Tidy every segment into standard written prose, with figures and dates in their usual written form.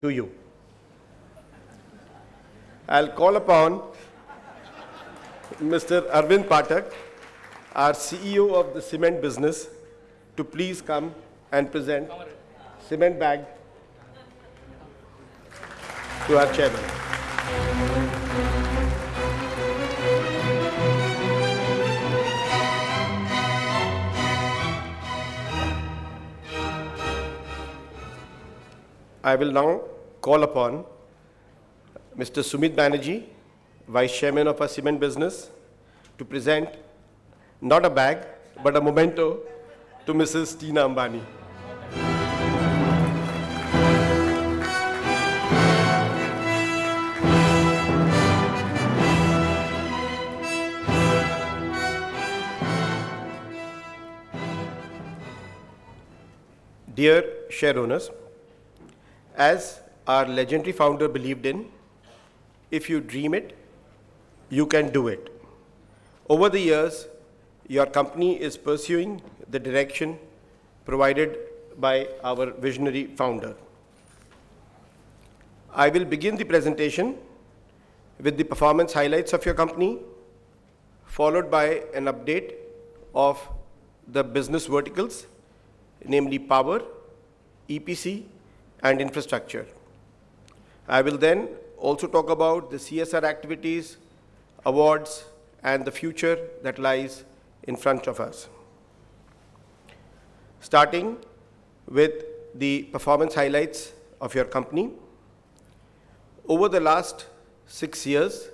to you. I'll call upon Mr. Arvind Pathak, our CEO of the cement business, to please come and present cement bag to our chairman. I will now call upon Mr. Sumit Banerjee, Vice Chairman of our cement business, to present not a bag, but a memento to Mrs. Tina Ambani. Dear share owners, as our legendary founder believed in, if you dream it, you can do it. Over the years, your company is pursuing the direction provided by our visionary founder. I will begin the presentation with the performance highlights of your company, followed by an update of the business verticals, namely power, EPC, and infrastructure. I will then also talk about the CSR activities, awards, and the future that lies in front of us. Starting with the performance highlights of your company. Over the last 6 years,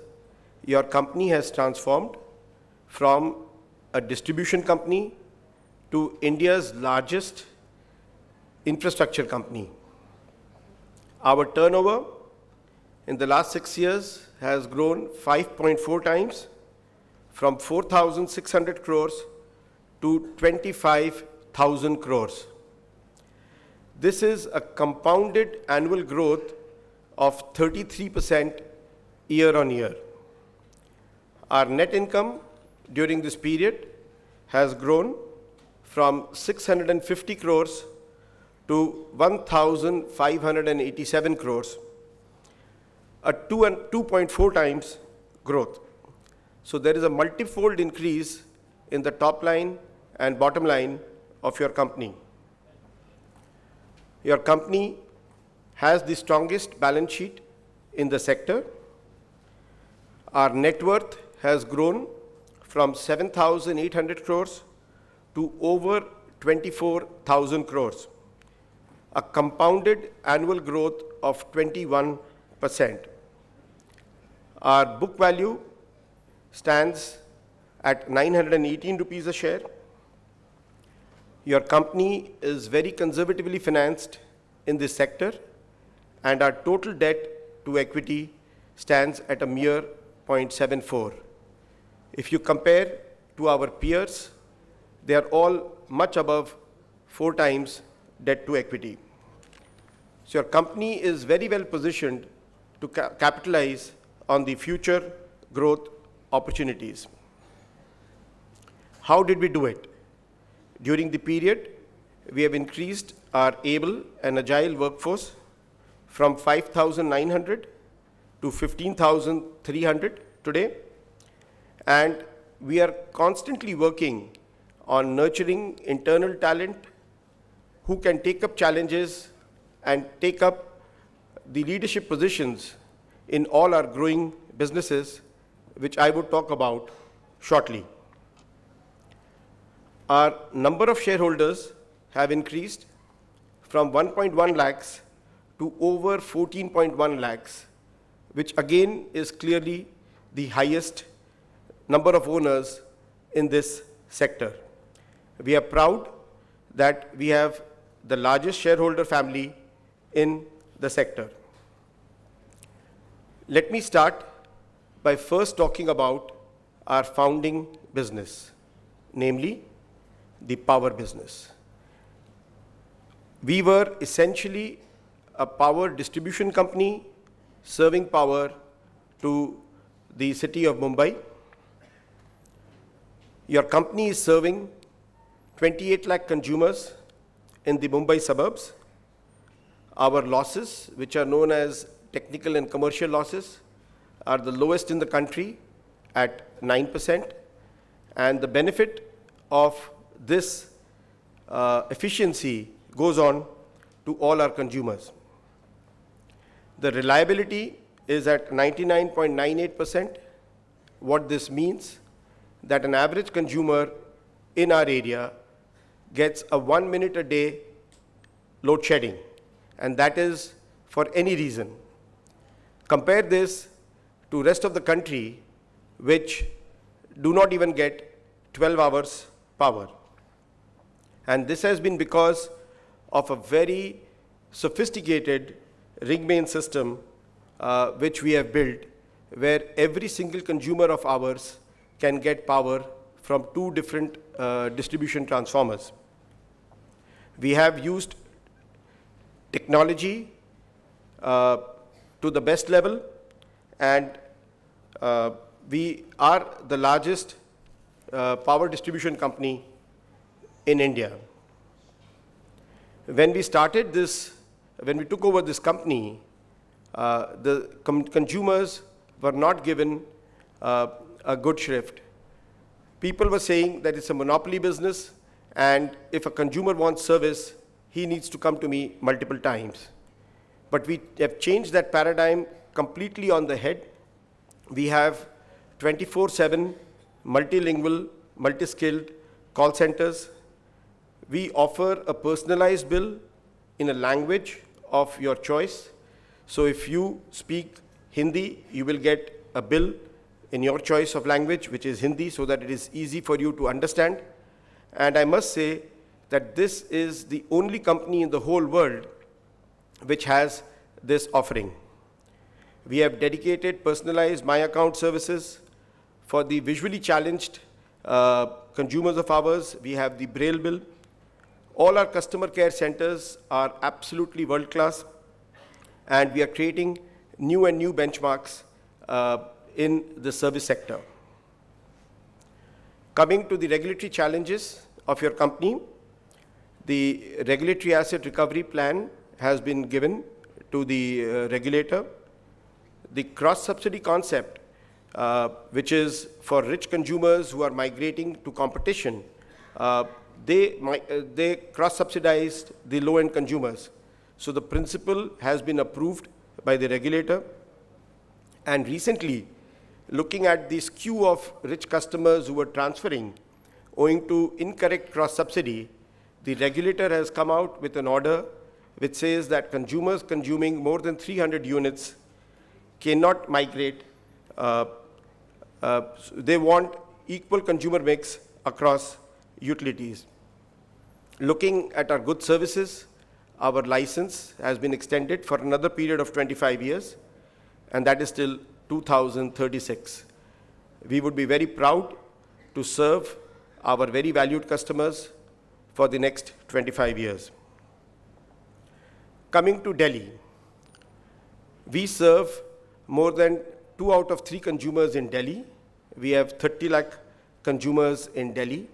your company has transformed from a distribution company to India's largest infrastructure company. Our turnover in the last 6 years has grown 5.4 times, from 4,600 crores to 25,000 crores. This is a compounded annual growth of 33% year on year. Our net income during this period has grown from 650 crores to 1,587 crores, a 2.4 times growth. So there is a multifold increase in the top line and bottom line of your company. Your company has the strongest balance sheet in the sector. Our net worth has grown from 7,800 crores to over 24,000 crores, a compounded annual growth of 21%. Our book value stands at 918 rupees a share. Your company is very conservatively financed in this sector, and our total debt to equity stands at a mere 0.74. If you compare to our peers, they are all much above 4 times debt to equity. So your company is very well positioned to capitalize on the future growth opportunities. How did we do it? During the period, we have increased our able and agile workforce from 5,900 to 15,300 today, and we are constantly working on nurturing internal talent who can take up challenges and take up the leadership positions in all our growing businesses, which I would talk about shortly. Our number of shareholders have increased from 1.1 lakhs to over 14.1 lakhs, which again is clearly the highest number of owners in this sector. We are proud that we have the largest shareholder family in the sector. Let me start by first talking about our founding business, namely the power business. We were essentially a power distribution company serving power to the city of Mumbai. Your company is serving 28 lakh consumers in the Mumbai suburbs. Our losses, which are known as technical and commercial losses, are the lowest in the country at 9%. And the benefit of this efficiency goes on to all our consumers. The reliability is at 99.98%. What this means, that an average consumer in our area gets a 1 minute a day load shedding, and that is for any reason. Compare this to rest of the country, which do not even get 12 hours power. And this has been because of a very sophisticated ring main system which we have built, where every single consumer of ours can get power from 2 different distribution transformers. We have used technology to the best level, and we are the largest power distribution company in India. When we started this, when we took over this company, the consumers were not given a good shrift. People were saying that it's a monopoly business, and if a consumer wants service, he needs to come to me multiple times. But we have changed that paradigm completely on the head. We have 24/7 multilingual, multi-skilled call centers. We offer a personalized bill in a language of your choice. So if you speak Hindi, you will get a bill in your choice of language, which is Hindi, so that it is easy for you to understand. And I must say that this is the only company in the whole world which has this offering. We have dedicated personalized My Account services for the visually challenged consumers of ours. We have the Braille bill. All our customer care centers are absolutely world-class, and we are creating new benchmarks in the service sector. Coming to the regulatory challenges of your company, the regulatory asset recovery plan has been given to the regulator. The cross-subsidy concept, which is for rich consumers who are migrating to competition, they cross-subsidized the low-end consumers. So the principle has been approved by the regulator. And recently, looking at the skew of rich customers who were transferring owing to incorrect cross-subsidy, the regulator has come out with an order which says that consumers consuming more than 300 units cannot migrate. They want equal consumer mix across utilities. Looking at our goods services, our license has been extended for another period of 25 years, and that is till 2036. We would be very proud to serve our very valued customers for the next 25 years. Coming to Delhi, we serve more than 2 out of 3 consumers in Delhi. We have 30 lakh consumers in Delhi.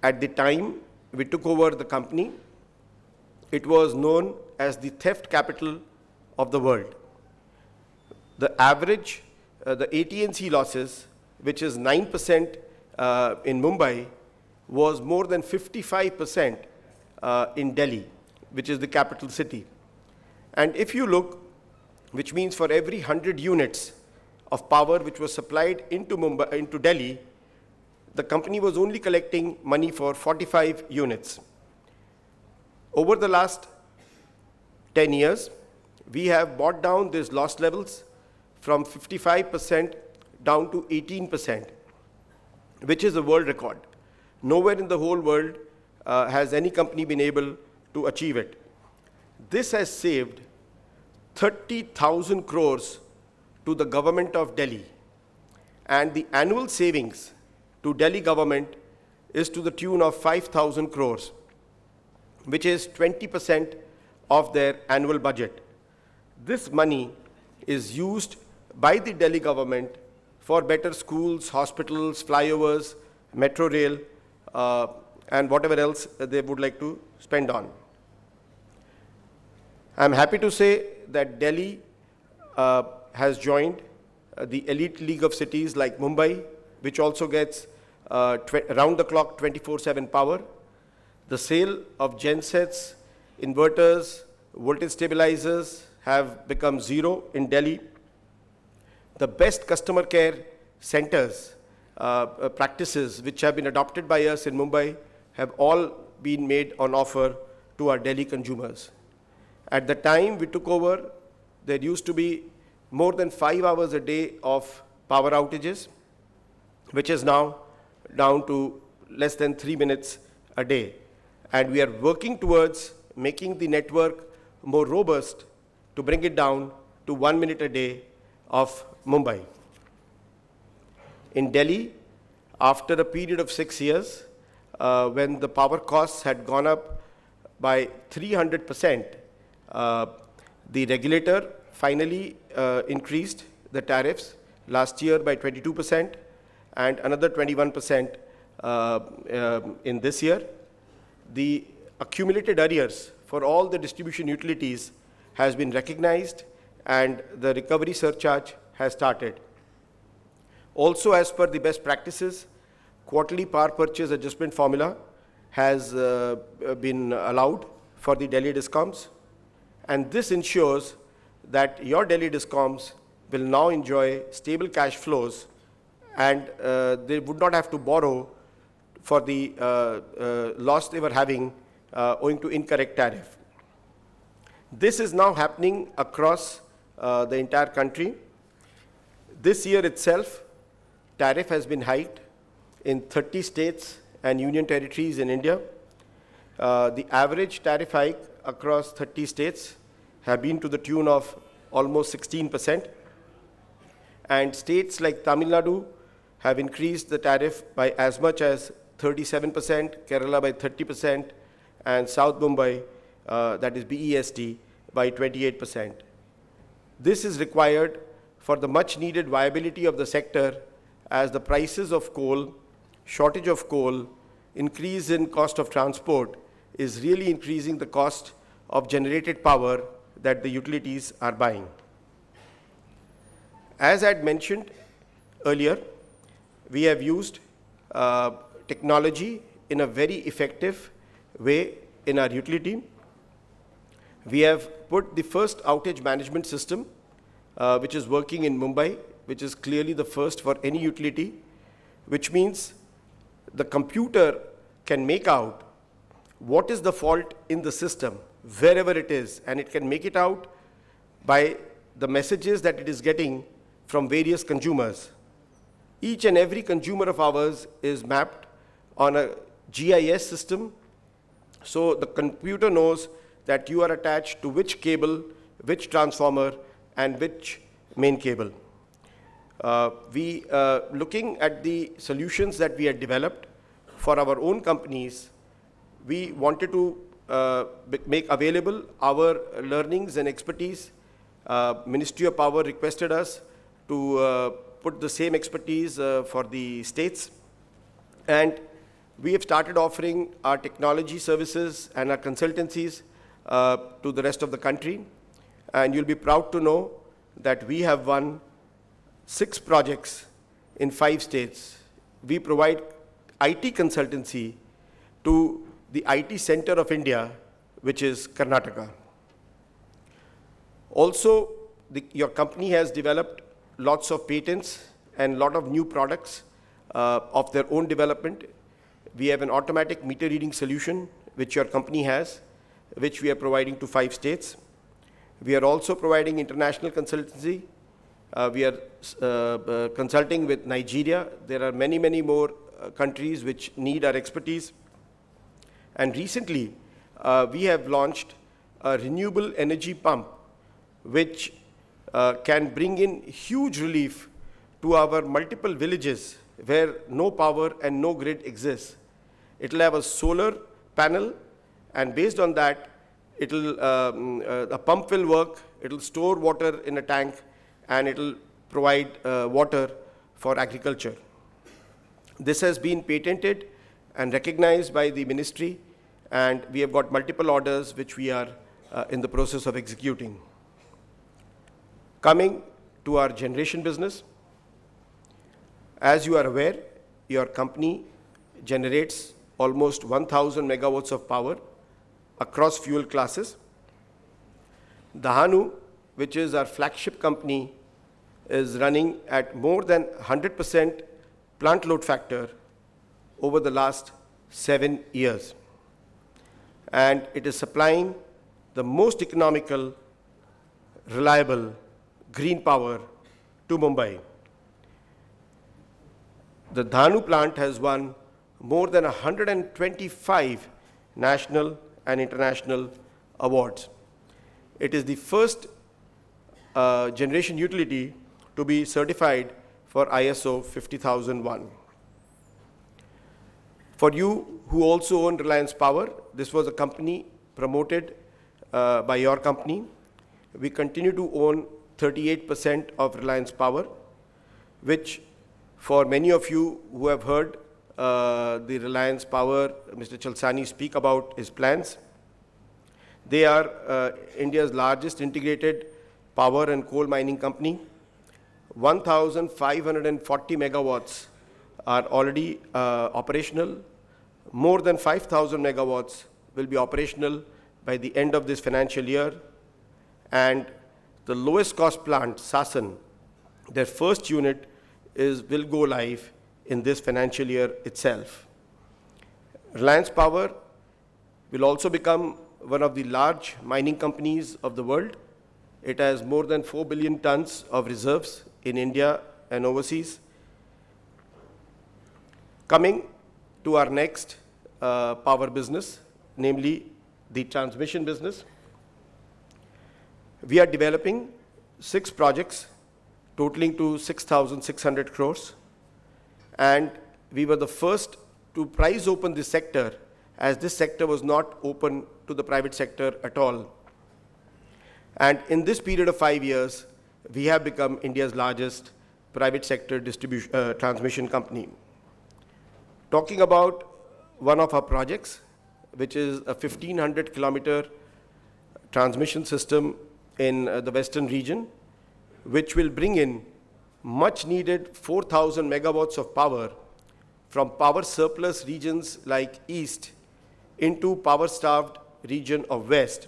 At the time we took over the company, it was known as the theft capital of the world. The average, the AT&C losses, which is 9% in Mumbai, was more than 55% in Delhi, which is the capital city. And if you look, which means for every 100 units of power which was supplied into Delhi, the company was only collecting money for 45 units. Over the last 10 years, we have brought down these loss levels from 55% down to 18%, which is a world record. Nowhere in the whole world has any company been able to achieve it. This has saved 30,000 crores to the government of Delhi, and the annual savings to Delhi government is to the tune of 5,000 crores, which is 20% of their annual budget. This money is used by the Delhi government for better schools, hospitals, flyovers, metro rail, and whatever else they would like to spend on. I'm happy to say that Delhi has joined the elite league of cities like Mumbai, which also gets round-the-clock 24/7 power. The sale of gensets, inverters, voltage stabilizers have become zero in Delhi. The best customer care centers, practices which have been adopted by us in Mumbai have all been made on offer to our Delhi consumers. At the time we took over, there used to be more than 5 hours a day of power outages, which is now down to less than 3 minutes a day. And we are working towards making the network more robust to bring it down to 1 minute a day of Mumbai. In Delhi, after a period of 6 years, when the power costs had gone up by 300%, the regulator finally increased the tariffs last year by 22% and another 21% in this year. The accumulated arrears for all the distribution utilities has been recognized and the recovery surcharge has started. Also, as per the best practices, quarterly power purchase adjustment formula has been allowed for the Delhi DISCOMs, and this ensures that your Delhi DISCOMs will now enjoy stable cash flows and they would not have to borrow for the loss they were having owing to incorrect tariff. This is now happening across the entire country. This year itself, tariff has been hiked in 30 states and union territories in India. The average tariff hike across 30 states have been to the tune of almost 16%. And states like Tamil Nadu have increased the tariff by as much as 37%, Kerala by 30%, and South Mumbai, that is BEST, by 28%. This is required for the much needed viability of the sector as the prices of coal, shortage of coal, increase in cost of transport is really increasing the cost of generated power that the utilities are buying. As I had mentioned earlier, we have used technology in a very effective way in our utility. We have put the first outage management system, which is working in Mumbai, which is clearly the first for any utility, which means the computer can make out what is the fault in the system, wherever it is, and it can make it out by the messages that it is getting from various consumers. Each and every consumer of ours is mapped on a GIS system, so the computer knows that you are attached to which cable, which transformer, and which main cable. Looking at the solutions that we had developed for our own companies, we wanted to make available our learnings and expertise. Ministry of Power requested us to put the same expertise for the states. And we have started offering our technology services and our consultancies to the rest of the country. And you'll be proud to know that we have won 6 projects in 5 states. We provide IT consultancy to the IT center of India, which is Karnataka. Also, your company has developed lots of patents and a lot of new products of their own development. We have an automatic meter reading solution, which your company has, which we are providing to 5 states. We are also providing international consultancy. We are consulting with Nigeria. There are many, many more countries which need our expertise. And recently, we have launched a renewable energy pump, which can bring in huge relief to our multiple villages where no power and no grid exists. It will have a solar panel, and based on that, the pump will work, it will store water in a tank, and it will provide water for agriculture. This has been patented and recognized by the ministry, and we have got multiple orders which we are in the process of executing. Coming to our generation business, as you are aware, your company generates almost 1,000 megawatts of power across fuel classes. Dahanu, which is our flagship company, is running at more than 100% plant load factor over the last 7 years. And it is supplying the most economical, reliable green power to Mumbai. The Dahanu plant has won more than 125 national and international awards. It is the first generation utility to be certified for ISO 50001. For you who also own Reliance Power, this was a company promoted by your company. We continue to own 38% of Reliance Power, which for many of you who have heard the Reliance Power, Mr. Chalsani speak about his plans, they are India's largest integrated power and coal mining company. 1,540 megawatts are already operational. More than 5,000 megawatts will be operational by the end of this financial year. And the lowest cost plant, Sasan, their first unit will go live in this financial year itself. Reliance Power will also become one of the large mining companies of the world. It has more than 4 billion tons of reserves in India and overseas. Coming to our next power business, namely the transmission business. We are developing 6 projects totaling to 6,600 crores. And we were the first to price open this sector, as this sector was not open to the private sector at all. And in this period of 5 years, we have become India's largest private sector transmission company. Talking about one of our projects, which is a 1,500 kilometer transmission system in the western region, which will bring in much needed 4,000 megawatts of power from power surplus regions like East into power starved region of West.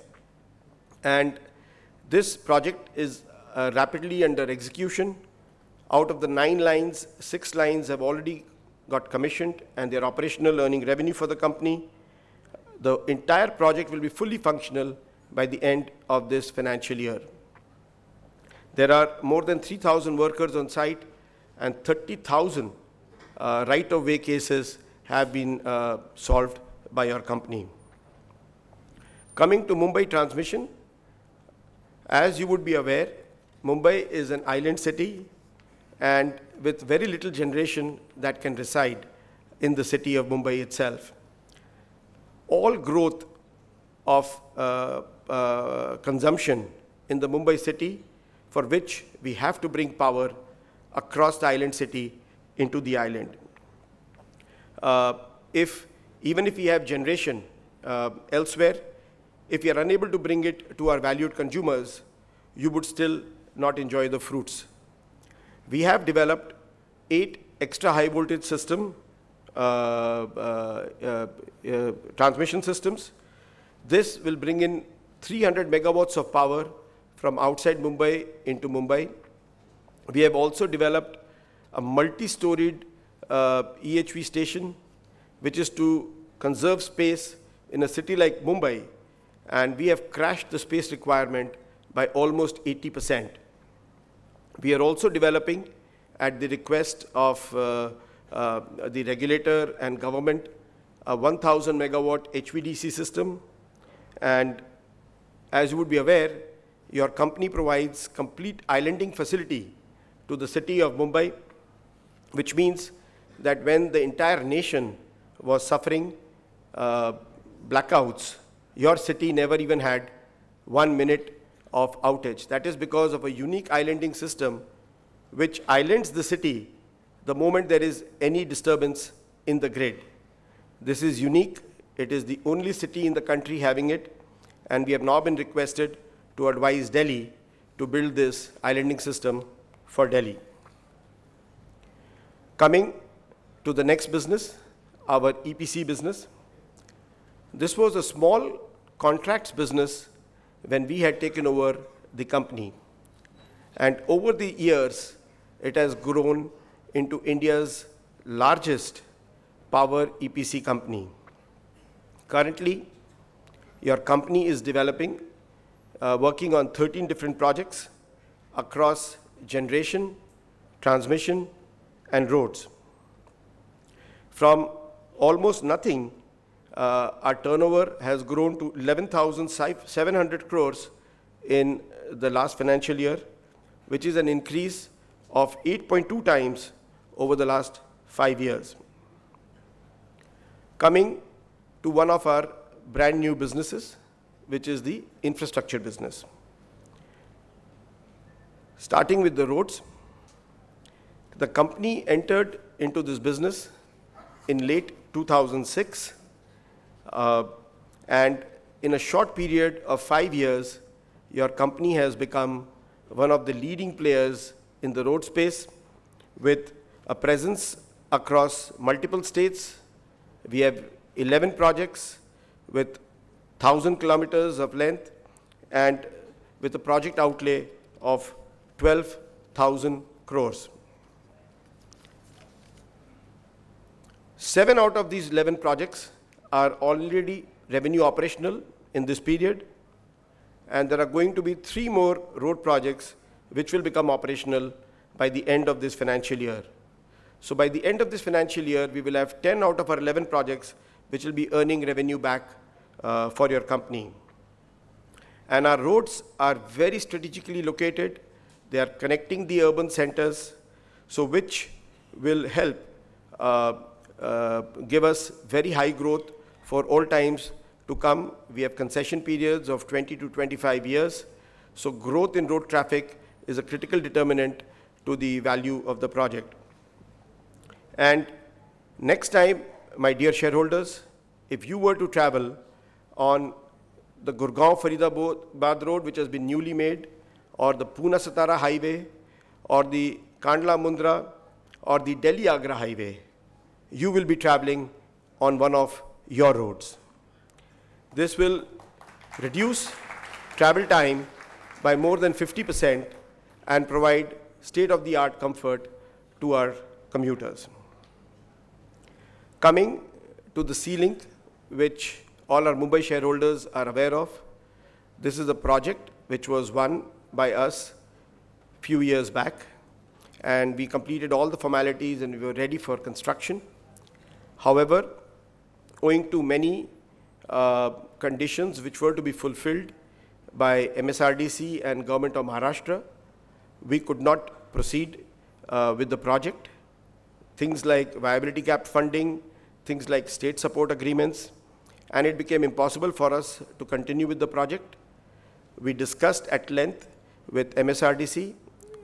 And this project is rapidly under execution. Out of the 9 lines, 6 lines have already got commissioned and they're operational, earning revenue for the company. The entire project will be fully functional by the end of this financial year. There are more than 3,000 workers on site and 30,000 right-of-way cases have been solved by our company. Coming to Mumbai transmission, as you would be aware, Mumbai is an island city and with very little generation that can reside in the city of Mumbai itself. All growth of consumption in the Mumbai city, for which we have to bring power across the island city into the island. Even if we have generation elsewhere, if we are unable to bring it to our valued consumers, you would still not enjoy the fruits. We have developed 8 extra high voltage transmission systems. This will bring in 300 megawatts of power from outside Mumbai into Mumbai. We have also developed a multi-storied EHV station, which is to conserve space in a city like Mumbai, and we have crashed the space requirement by almost 80%. We are also developing, at the request of the regulator and government, a 1,000 megawatt HVDC system. And as you would be aware, your company provides complete islanding facility to the city of Mumbai, which means that when the entire nation was suffering blackouts, your city never even had 1 minute of outage. That is because of a unique islanding system which islands the city the moment there is any disturbance in the grid. This is unique. It is the only city in the country having it, and we have now been requested to advise Delhi to build this islanding system for Delhi. Coming to the next business, our EPC business. This was a small contracts business when we had taken over the company. And over the years, it has grown into India's largest power EPC company. Currently, your company is developing, working on 13 different projects across generation, transmission, and roads. From almost nothing, our turnover has grown to 11,700 crores in the last financial year, which is an increase of 8.2 times over the last 5 years. Coming to one of our brand new businesses, which is the infrastructure business. Starting with the roads, the company entered into this business in late 2006, and in a short period of 5 years, your company has become one of the leading players in the road space with a presence across multiple states. We have 11 projects with 1,000 kilometers of length and with a project outlay of 12,000 crores. 7 out of these 11 projects are already revenue operational in this period, and there are going to be 3 more road projects which will become operational by the end of this financial year. So by the end of this financial year, we will have 10 out of our 11 projects which will be earning revenue back for your company. And our roads are very strategically located. They are connecting the urban centers, so which will help give us very high growth for all times to come. We have concession periods of 20 to 25 years. So growth in road traffic is a critical determinant to the value of the project. And next time, my dear shareholders, if you were to travel on the Gurgaon-Faridabad road, which has been newly made, or the Pune-Satara highway, or the Kandla-Mundra, or the Delhi-Agra highway, you will be traveling on one of your roads. This will reduce travel time by more than 50% and provide state-of-the-art comfort to our commuters. Coming to the Sea Link, which all our Mumbai shareholders are aware of. This is a project which was won by us a few years back, and we completed all the formalities and we were ready for construction. However, owing to many conditions which were to be fulfilled by MSRDC and Government of Maharashtra, we could not proceed with the project. Things like viability gap funding, things like state support agreements, and it became impossible for us to continue with the project. We discussed at length with MSRDC,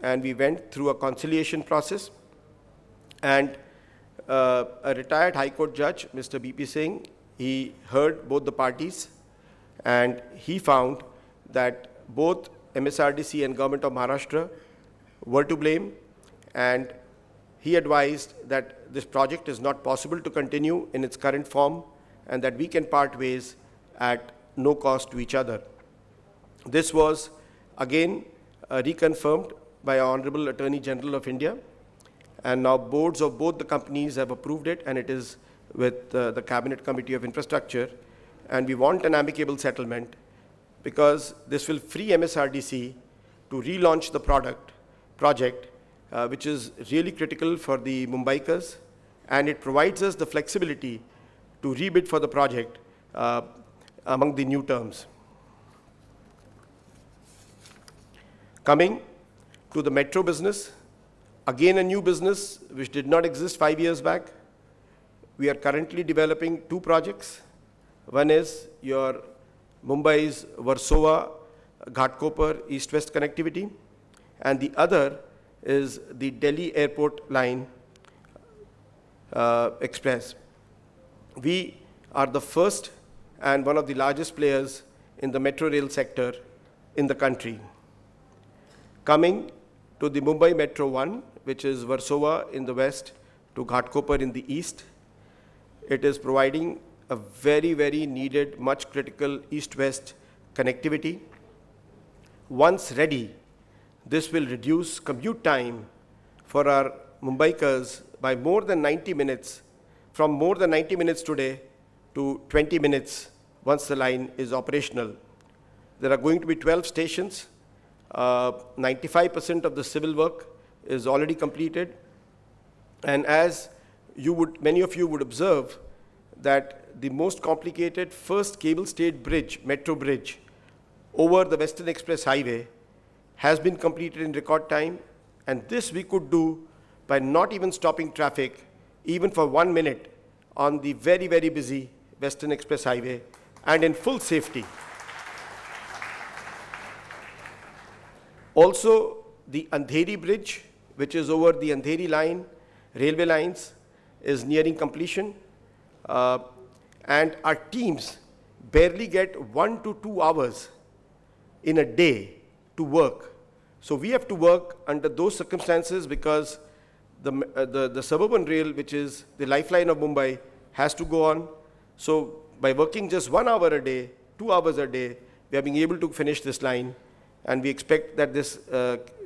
and we went through a conciliation process. And a retired High Court judge, Mr. B.P. Singh, he heard both the parties, and he found that both MSRDC and Government of Maharashtra were to blame, and he advised that this project is not possible to continue in its current form and that we can part ways at no cost to each other. This was again reconfirmed by Honorable Attorney General of India, and now boards of both the companies have approved it, and it is with the Cabinet Committee of Infrastructure, and we want an amicable settlement because this will free MSRDC to relaunch the project, which is really critical for the Mumbaikars, and it provides us the flexibility to rebid for the project among the new terms. Coming to the metro business, again a new business which did not exist 5 years back. We are currently developing 2 projects. One is your Mumbai's Warsaw Ghatkopar east-west connectivity, and the other is the Delhi Airport Line Express. We are the first and one of the largest players in the metro rail sector in the country. Coming to the Mumbai Metro 1, which is Versova in the west to Ghatkopar in the east, it is providing a very, very needed, much critical east-west connectivity. Once ready, this will reduce commute time for our Mumbaikars by more than 90 minutes, from more than 90 minutes today to 20 minutes once the line is operational. There are going to be 12 stations. 95% of the civil work is already completed. And as many of you would observe, that the most complicated first cable-stayed bridge, metro bridge, over the Western Express Highway has been completed in record time. And this we could do by not even stopping traffic, even for 1 minute, on the very, very busy Western Express Highway, and in full safety. Also, the Andheri Bridge, which is over the Andheri line, railway lines, is nearing completion. And our teams barely get 1 to 2 hours in a day to work. So we have to work under those circumstances because the suburban rail, which is the lifeline of Mumbai, has to go on. So by working just 1 hour a day, 2 hours a day, we are being able to finish this line. And we expect that this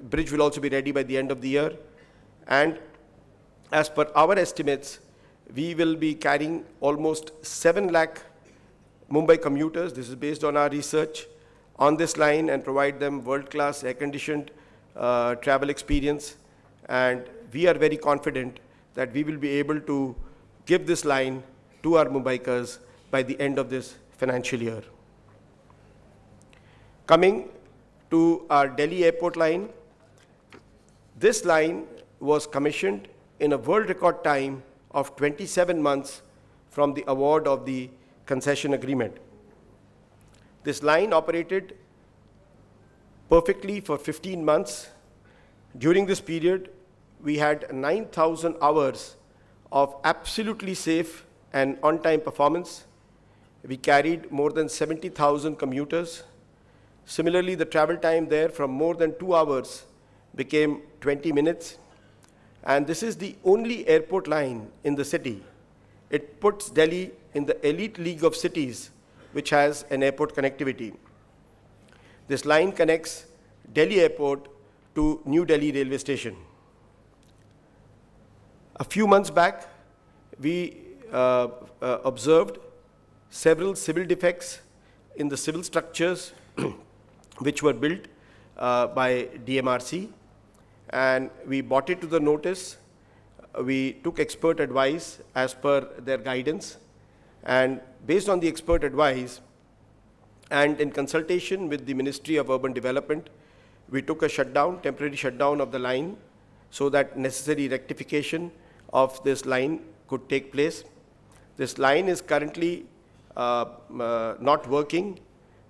bridge will also be ready by the end of the year. And as per our estimates, we will be carrying almost 7 lakh Mumbai commuters, this is based on our research, on this line and provide them world-class air-conditioned travel experience. And we are very confident that we will be able to give this line to our Mumbaikars by the end of this financial year. Coming to our Delhi airport line, this line was commissioned in a world record time of 27 months from the award of the concession agreement. This line operated perfectly for 15 months. During this period, we had 9,000 hours of absolutely safe and on-time performance. We carried more than 70,000 commuters. Similarly, the travel time there from more than 2 hours became 20 minutes. And this is the only airport line in the city. It puts Delhi in the elite league of cities which has an airport connectivity. This line connects Delhi airport to New Delhi railway station. A few months back, we observed several civil defects in the civil structures which were built by DMRC, and we brought it to the notice. We took expert advice as per their guidance, and based on the expert advice and in consultation with the Ministry of Urban Development, we took a shutdown, temporary shutdown of the line so that necessary rectification of this line could take place. This line is currently not working.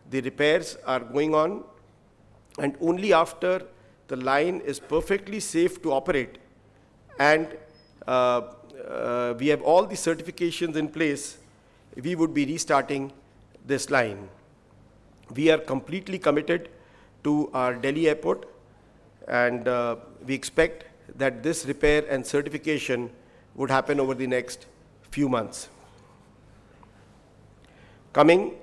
The repairs are going on, and only after the line is perfectly safe to operate and we have all the certifications in place, we would be restarting this line. We are completely committed to our Delhi airport, and we expect that this repair and certification would happen over the next few months. Coming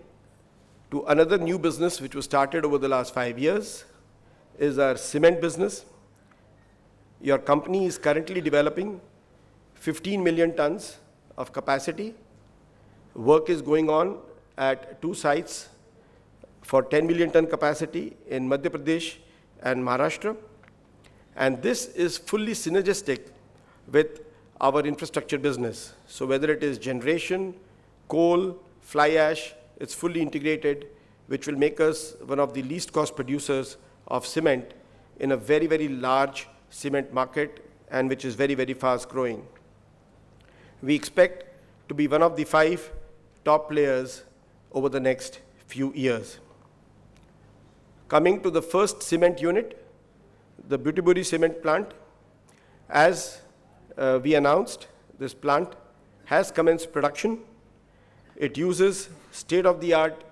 to another new business which was started over the last 5 years is our cement business. Your company is currently developing 15 million tons of capacity. Work is going on at 2 sites for 10 million ton capacity in Madhya Pradesh and Maharashtra. And this is fully synergistic with our infrastructure business. So whether it is generation, coal, fly ash, it's fully integrated, which will make us one of the least cost producers of cement in a very, very large cement market, and which is very, very fast growing. We expect to be one of the 5 top players over the next few years. Coming to the first cement unit, the Butiburi cement plant, as we announced, this plant has commenced production. It uses state-of-the-art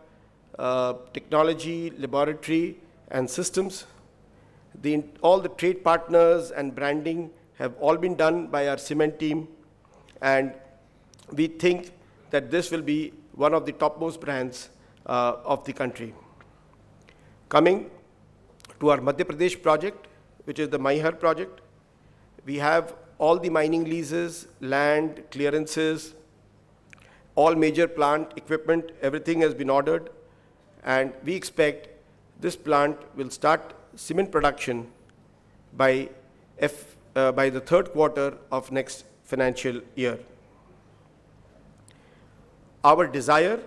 technology, laboratory, and systems. All the trade partners and branding have all been done by our cement team, and we think that this will be one of the topmost brands of the country. Coming to our Madhya Pradesh project, which is the Maihar project, we have all the mining leases, land, clearances, all major plant equipment, everything has been ordered, and we expect this plant will start cement production by the third quarter of next financial year. Our desire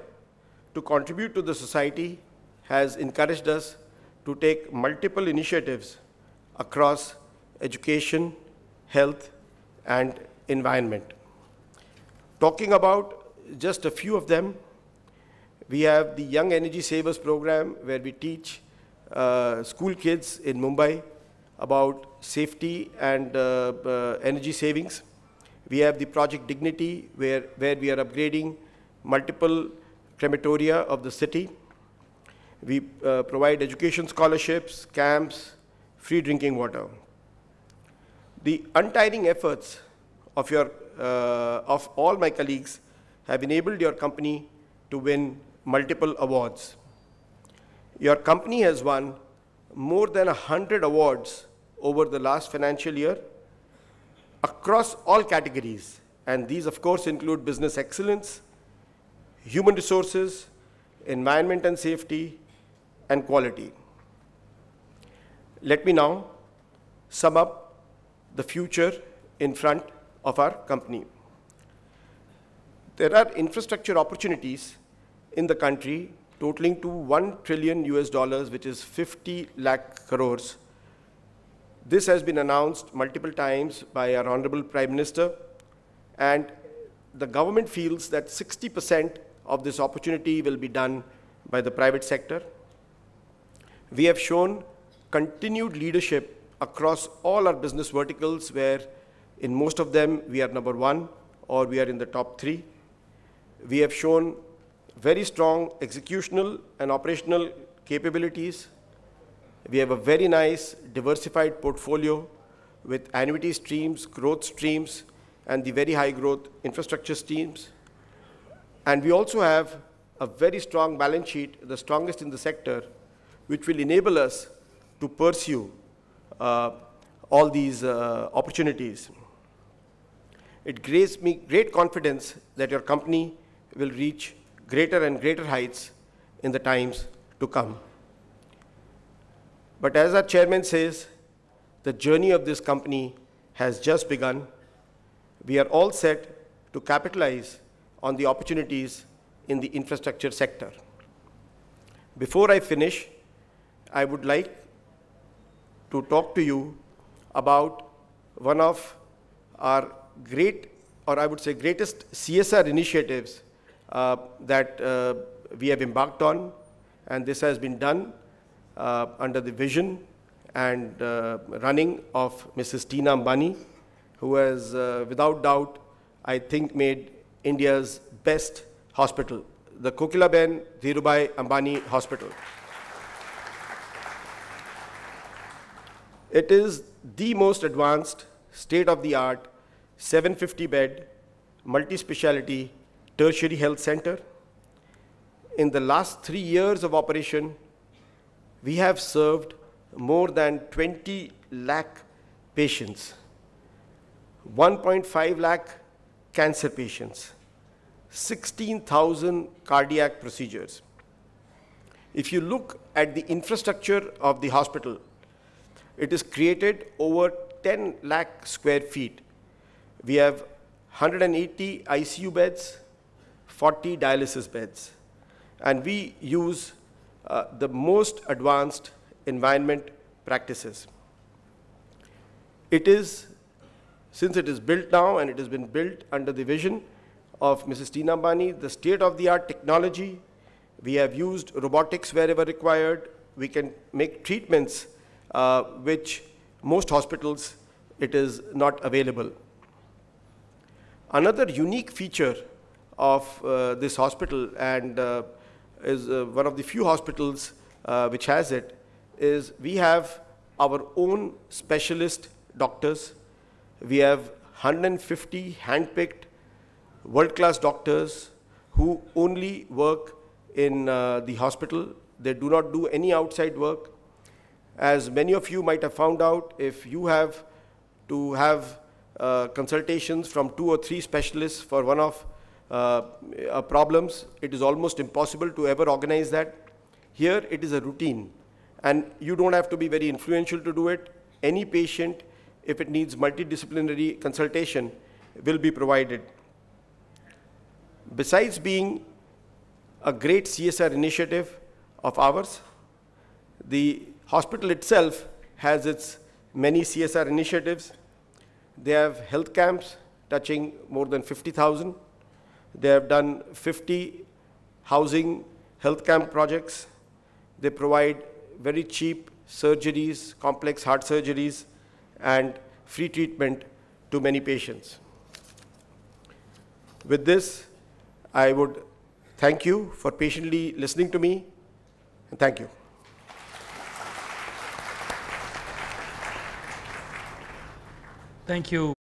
to contribute to the society has encouraged us to take multiple initiatives across education, health, and environment. Talking about just a few of them, we have the Young Energy Savers program, where we teach school kids in Mumbai about safety and energy savings. We have the Project Dignity, where we are upgrading multiple crematoria of the city. We provide education scholarships, camps, free drinking water. The untiring efforts of all my colleagues have enabled your company to win multiple awards. Your company has won more than 100 awards over the last financial year across all categories, and these of course include business excellence, human resources, environment and safety, and quality. Let me now sum up the future in front of our company. There are infrastructure opportunities in the country totaling to $1 trillion, which is 50 lakh crores. This has been announced multiple times by our Honorable Prime Minister, and the government feels that 60% of this opportunity will be done by the private sector. We have shown continued leadership across all our business verticals, where in most of them we are number one or we are in the top three. We have shown very strong executional and operational capabilities. We have a very nice diversified portfolio with annuity streams, growth streams, and the very high growth infrastructure streams. And we also have a very strong balance sheet, the strongest in the sector, which will enable us to pursue all these opportunities. It gives me great confidence that your company will reach greater and greater heights in the times to come. But as our chairman says, the journey of this company has just begun. We are all set to capitalize on the opportunities in the infrastructure sector. Before I finish, I would like to talk to you about one of our great, or I would say greatest CSR initiatives that we have embarked on, and this has been done under the vision and running of Mrs. Tina Ambani, who has without doubt, I think, made India's best hospital, the Kokilaben Dhirubhai Ambani Hospital. It is the most advanced, state-of-the-art, 750-bed, multi-speciality tertiary health center. In the last 3 years of operation, we have served more than 20 lakh patients, 1.5 lakh cancer patients, 16,000 cardiac procedures. If you look at the infrastructure of the hospital, it is created over 10 lakh square feet. We have 180 ICU beds, 40 dialysis beds, and we use the most advanced environment practices. It is, since it is built now and it has been built under the vision of Mrs. Tina Ambani, the state-of-the-art technology. We have used robotics wherever required. We can make treatments which most hospitals, it is not available. Another unique feature of this hospital, and is one of the few hospitals which has it, is we have our own specialist doctors. We have 150 hand-picked world-class doctors who only work in the hospital. They do not do any outside work. As many of you might have found out, if you have to have consultations from 2 or 3 specialists for one of problems, it is almost impossible to ever organize that. Here it is a routine, and you don't have to be very influential to do it. Any patient, if it needs multidisciplinary consultation, will be provided. Besides being a great CSR initiative of ours, the hospital itself has its many CSR initiatives. They have health camps touching more than 50,000. They have done 50 housing health camp projects. They provide very cheap surgeries, complex heart surgeries, and free treatment to many patients. With this, I would thank you for patiently listening to me, and thank you. Thank you.